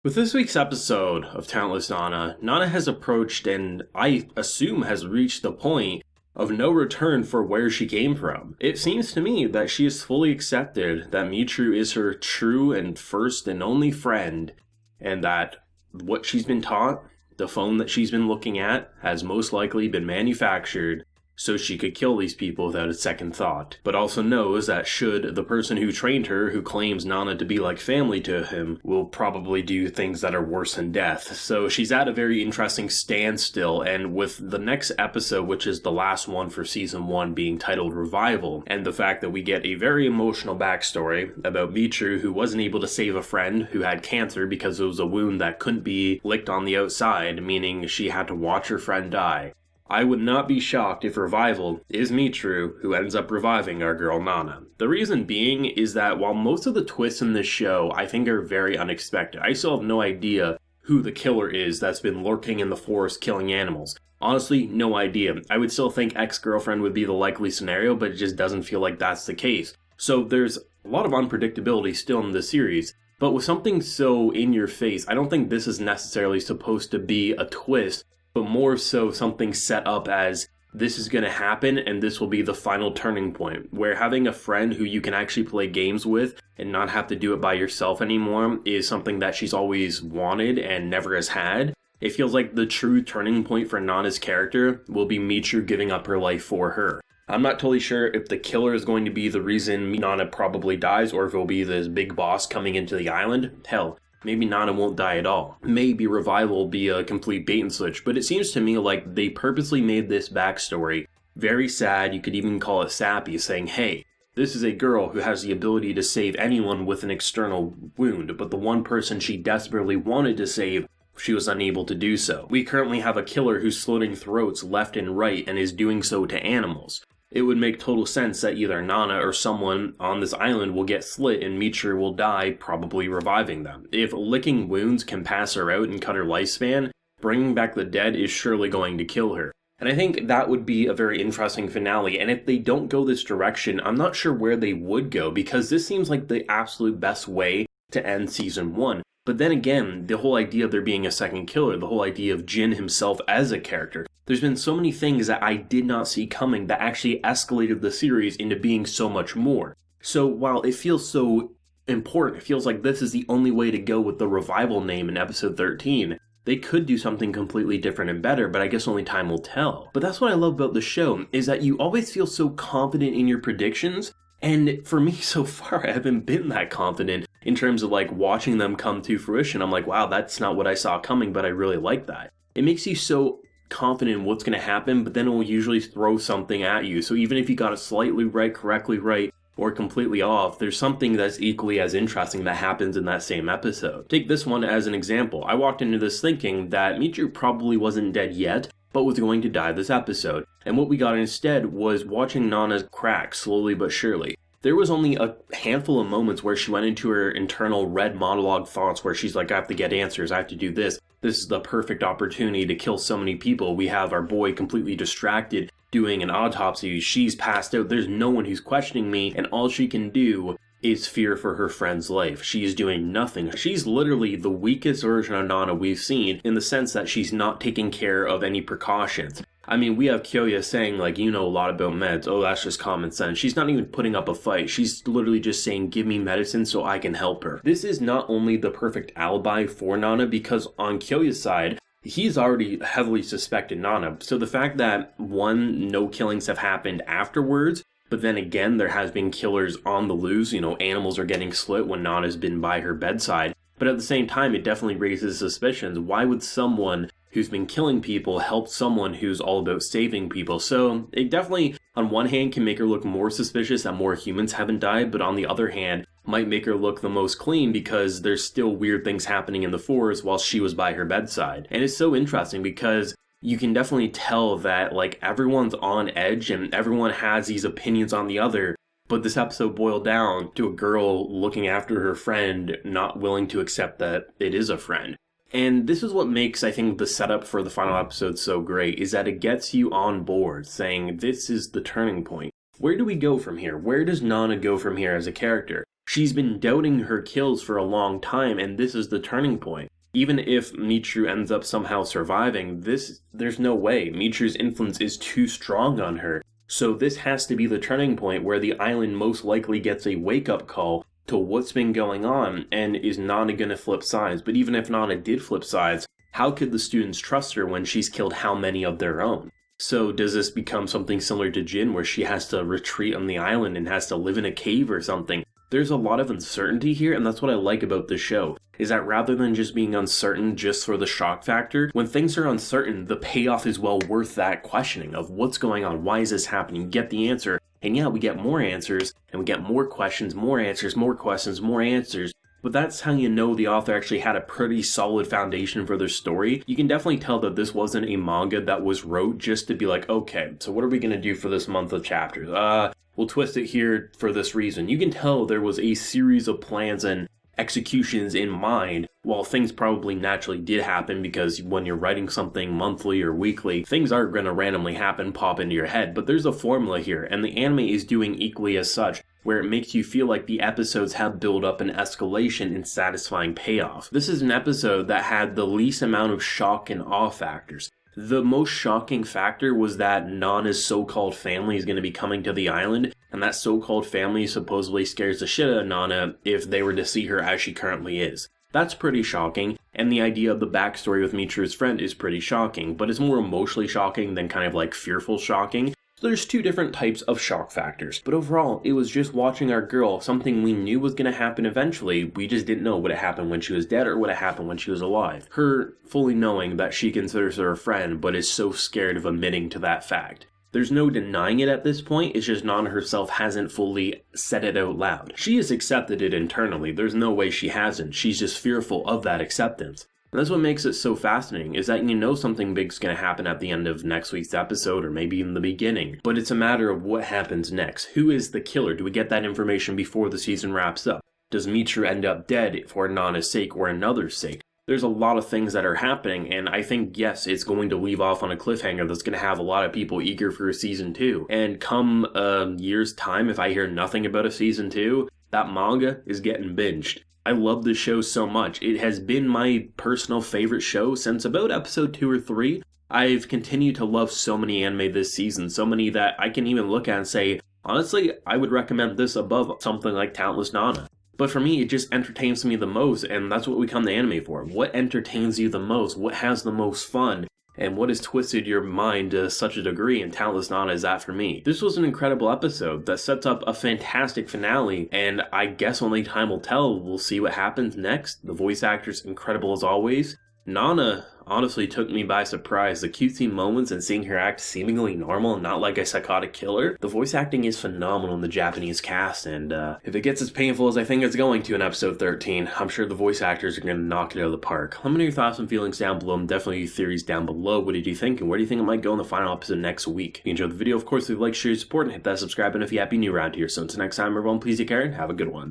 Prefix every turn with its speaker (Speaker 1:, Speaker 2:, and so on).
Speaker 1: With this week's episode of Talentless Nana has approached and I assume has reached the point of no return for where she came from. It seems to me that she has fully accepted that Michiru is her true and first and only friend, and that what she's been taught, the phone that she's been looking at, has most likely been manufactured so she could kill these people without a second thought, but also knows that should the person who trained her, who claims Nana to be like family to him, will probably do things that are worse than death. So she's at a very interesting standstill, and with the next episode, which is the last one for season 1, being titled Revival, and the fact that we get a very emotional backstory about Michiru, who wasn't able to save a friend who had cancer because it was a wound that couldn't be licked on the outside, meaning she had to watch her friend die. I would not be shocked if Revival is Michiru who ends up reviving our girl Nana. The reason being is that while most of the twists in this show I think are very unexpected, I still have no idea who the killer is that's been lurking in the forest killing animals. Honestly, no idea. I would still think ex-girlfriend would be the likely scenario, but it just doesn't feel like that's the case. So there's a lot of unpredictability still in the series. But with something so in your face, I don't think this is necessarily supposed to be a twist, but more so something set up as this is going to happen and this will be the final turning point, where having a friend who you can actually play games with and not have to do it by yourself anymore is something that she's always wanted and never has had. It feels like the true turning point for Nana's character will be Michiru giving up her life for her. I'm not totally sure if the killer is going to be the reason Nana probably dies, or if it'll be this big boss coming into the island. Hell, maybe Nana won't die at all. Maybe Revival will be a complete bait and switch, but it seems to me like they purposely made this backstory very sad. You could even call it sappy, saying, hey, this is a girl who has the ability to save anyone with an external wound, but the one person she desperately wanted to save, she was unable to do so. We currently have a killer who's slitting throats left and right and is doing so to animals. It would make total sense that either Nana or someone on this island will get slit and Michiru will die, probably reviving them. If licking wounds can pass her out and cut her lifespan, bringing back the dead is surely going to kill her. And I think that would be a very interesting finale, and if they don't go this direction, I'm not sure where they would go, because this seems like the absolute best way to end season 1. But then again, the whole idea of there being a second killer, the whole idea of Jin himself as a character, there's been so many things that I did not see coming that actually escalated the series into being so much more. So while it feels so important, it feels like this is the only way to go with the Revival name in episode 13, they could do something completely different and better, but I guess only time will tell. But that's what I love about the show, is that you always feel so confident in your predictions, and for me so far I haven't been that confident in terms of like watching them come to fruition. I'm like, wow, that's not what I saw coming, but I really like that. It makes you so confident in what's going to happen, but then it will usually throw something at you. So even if you got it slightly right, correctly right, or completely off, there's something that's equally as interesting that happens in that same episode. Take this one as an example. I walked into this thinking that Michiru probably wasn't dead yet, but was going to die this episode. And what we got instead was watching Nana crack slowly but surely. There was only a handful of moments where she went into her internal red monologue thoughts where she's like, I have to get answers, I have to do this. This is the perfect opportunity to kill so many people. We have our boy completely distracted doing an autopsy. She's passed out. There's no one who's questioning me, and all she can do is fear for her friend's life. She's doing nothing. She's literally the weakest version of Nana we've seen, in the sense that she's not taking care of any precautions. I mean, we have Coeruleus saying, like, you know a lot about meds. Oh, that's just common sense. She's not even putting up a fight. She's literally just saying, give me medicine so I can help her. This is not only the perfect alibi for Nana, because on Coeruleus' side, he's already heavily suspected Nana. So the fact that, one, no killings have happened afterwards, but then again, there has been killers on the loose. You know, animals are getting slit when Nana's been by her bedside. But at the same time, it definitely raises suspicions. Why would someone who's been killing people help someone who's all about saving people? So it definitely, on one hand, can make her look more suspicious that more humans haven't died, but on the other hand, might make her look the most clean because there's still weird things happening in the forest while she was by her bedside. And it's so interesting because you can definitely tell that, like, everyone's on edge and everyone has these opinions on the other, but this episode boiled down to a girl looking after her friend, not willing to accept that it is a friend. And this is what makes, I think, the setup for the final episode so great, is that it gets you on board, saying this is the turning point. Where do we go from here? Where does Nana go from here as a character? She's been doubting her kills for a long time, and this is the turning point. Even if Michiru ends up somehow surviving, there's no way. Michiru's influence is too strong on her. So this has to be the turning point where the island most likely gets a wake-up call to what's been going on, and is Nana gonna flip sides? But even if Nana did flip sides, how could the students trust her when she's killed how many of their own? So does this become something similar to Jin, where she has to retreat on the island and has to live in a cave or something? There's a lot of uncertainty here, and that's what I like about this show, is that rather than just being uncertain just for the shock factor, when things are uncertain, the payoff is well worth that questioning of what's going on, why is this happening, you get the answer, and yeah, we get more answers, and we get more questions, more answers, more questions, more answers. But that's how you know the author actually had a pretty solid foundation for their story. You can definitely tell that this wasn't a manga that was wrote just to be like, okay, so what are we going to do for this month of chapters? We'll twist it here for this reason. You can tell there was a series of plans and executions in mind, while things probably naturally did happen, because when you're writing something monthly or weekly, things are going to randomly happen, pop into your head. But there's a formula here, and the anime is doing equally as such, where it makes you feel like the episodes have build up and escalation and satisfying payoff. This is an episode that had the least amount of shock and awe factors. The most shocking factor was that Nana's so-called family is going to be coming to the island, and that so-called family supposedly scares the shit out of Nana if they were to see her as she currently is. That's pretty shocking, and the idea of the backstory with Michiru's friend is pretty shocking, but it's more emotionally shocking than kind of like fearful shocking. So there's two different types of shock factors, but overall, it was just watching our girl, something we knew was going to happen eventually, we just didn't know would it happen when she was dead or would it happen when she was alive. Her fully knowing that she considers her a friend, but is so scared of admitting to that fact. There's no denying it at this point, it's just Nana herself hasn't fully said it out loud. She has accepted it internally, there's no way she hasn't, she's just fearful of that acceptance. And that's what makes it so fascinating, is that you know something big's going to happen at the end of next week's episode, or maybe even the beginning, but it's a matter of what happens next. Who is the killer? Do we get that information before the season wraps up? Does Michiru end up dead for Nana's sake or another's sake? There's a lot of things that are happening, and I think, yes, it's going to leave off on a cliffhanger that's going to have a lot of people eager for a season 2. And come a year's time, if I hear nothing about a season 2, that manga is getting binged. I love this show so much. It has been my personal favorite show since about episode 2 or 3. I've continued to love so many anime this season, so many that I can even look at and say, honestly, I would recommend this above something like Talentless Nana. But for me, it just entertains me the most, and that's what we come to anime for. What entertains you the most? What has the most fun? And what has twisted your mind to such a degree, and Talentless Nana is that for me. This was an incredible episode that sets up a fantastic finale, and I guess only time will tell. We'll see what happens next. The voice actor's incredible as always. Nana honestly took me by surprise. The cutesy moments and seeing her act seemingly normal and not like a psychotic killer. The voice acting is phenomenal in the Japanese cast, and if it gets as painful as I think it's going to in episode 13, I'm sure the voice actors are going to knock it out of the park. Let me know your thoughts and feelings down below, and definitely your theories down below. What did you think, and where do you think it might go in the final episode next week? If you enjoyed the video, of course, leave a like, share, support, and hit that subscribe button if you happen new around here. So until next time, everyone, please take care and have a good one.